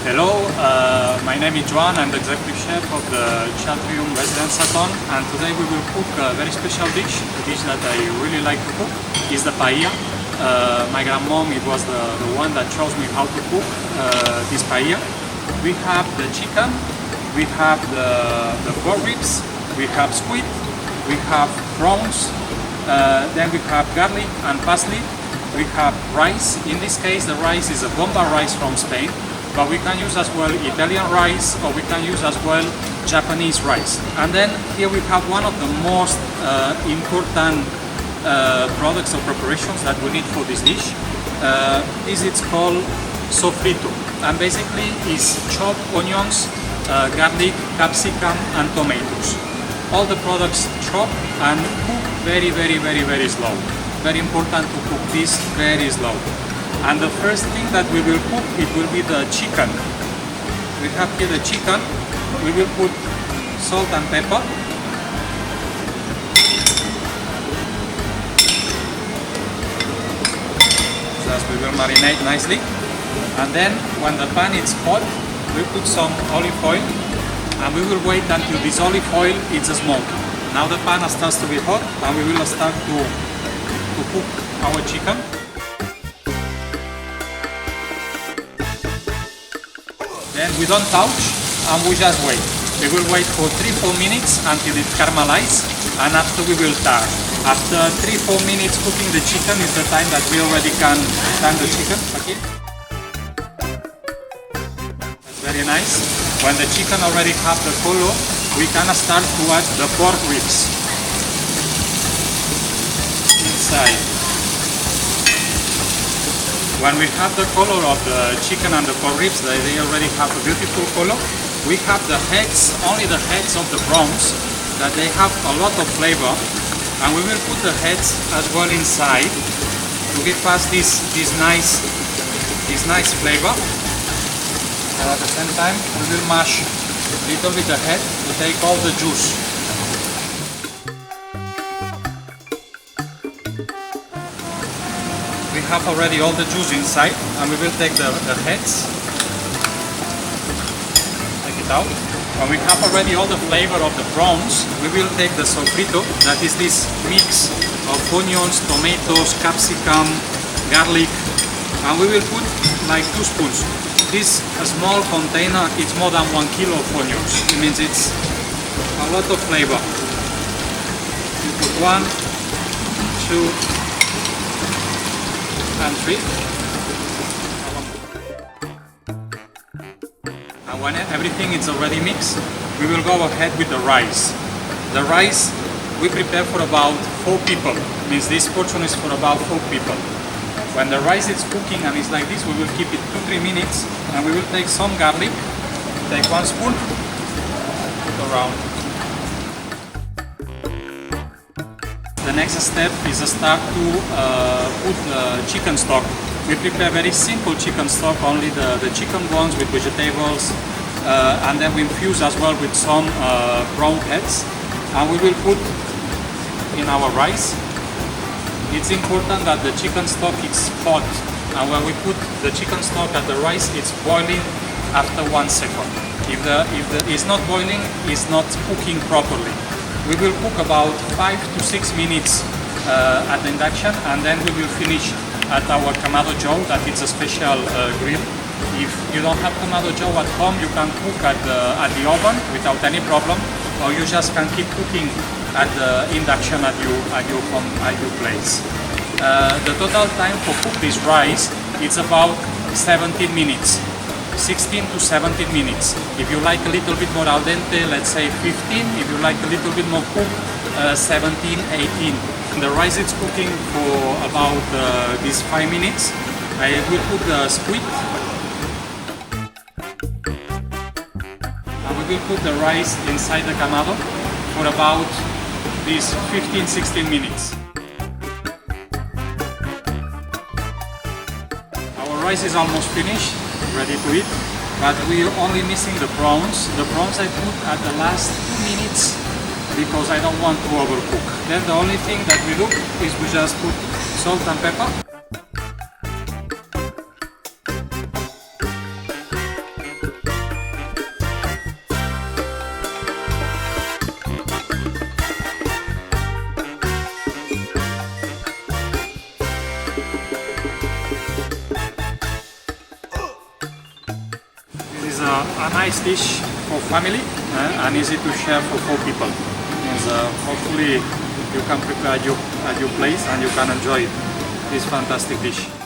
Hello, my name is Joan. I'm the executive chef of the Chatrium Residence Sathon, and today we will cook a very special dish, a dish that I really like to cook, is the paella. My grandmom, it was the one that shows me how to cook this paella. We have the chicken, we have the pork ribs, we have squid, we have prawns, then we have garlic and parsley. We have rice. In this case, the rice is a bomba rice from Spain, but we can use as well Italian rice, or we can use as well Japanese rice. And then here we have one of the most important products or preparations that we need for this dish. This is called sofrito, and basically is chopped onions, garlic, capsicum and tomatoes. All the products chopped and cooked very slow. Very important to cook this very slow. And the first thing that we will cook, it will be the chicken. We have here the chicken. We will put salt and pepper. Just we will marinate nicely. And then when the pan is hot, we put some olive oil, and we will wait until this olive oil is smoky. Now the pan starts to be hot, and we will start to cook our chicken. Then we don't touch, and we just wait. We will wait for 3-4 minutes until it caramelizes, and after we will turn. After 3-4 minutes cooking the chicken is the time that we already can turn the chicken. Okay. That's very nice. When the chicken already have the color, we can start to add the pork ribs inside. When we have the color of the chicken and the pork ribs, they already have a beautiful color. We have the heads, only the heads of the prawns, that they have a lot of flavor, and we will put the heads as well inside to give us this nice flavor. And at the same time, we will mash a little bit the head to take all the juice. We have already all the juice inside, and we will take the heads, take it out. When we have already all the flavor of the prawns, we will take the sofrito, that is this mix of onions, tomatoes, capsicum, garlic, and we will put like 2 spoons. This small container, it's more than 1 kilo of onions. It means it's a lot of flavor. You put 1, 2, and 3. And when everything is already mixed, we will go ahead with the rice. The rice we prepare for about 4 people. Means this portion is for about 4 people. When the rice is cooking and it's like this, we will keep it 2-3 minutes, and we will take some garlic. Take 1 spoon, put around. The next step is to start to put the chicken stock. We prepare very simple chicken stock, only the chicken bones with vegetables, and then we infuse as well with some prawn heads, and we will put in our rice. It's important that the chicken stock is hot, and when we put the chicken stock at the rice, it's boiling after 1 second. If it's not boiling, it's not cooking properly. We will cook about 5 to 6 minutes at the induction, and then we will finish at our Kamado Joe, that is a special grill. If you don't have Kamado Joe at home, you can cook at the oven without any problem, or you just can keep cooking at the induction at your place. The total time for cook this rice is about 17 minutes. 16 to 17 minutes. If you like a little bit more al dente, let's say 15. If you like a little bit more cooked, 17, 18. The rice is cooking for about these 5 minutes. I will put the squid, and we will put the rice inside the kamado for about these 15-16 minutes. Our rice is almost finished, ready to eat, but we are only missing the prawns. The prawns I put at the last 2 minutes because I don't want to overcook. Then the only thing that we do is we just put salt and pepper. a nice dish for family and easy to share for 4 people. And, hopefully you can prepare at your place and you can enjoy this fantastic dish.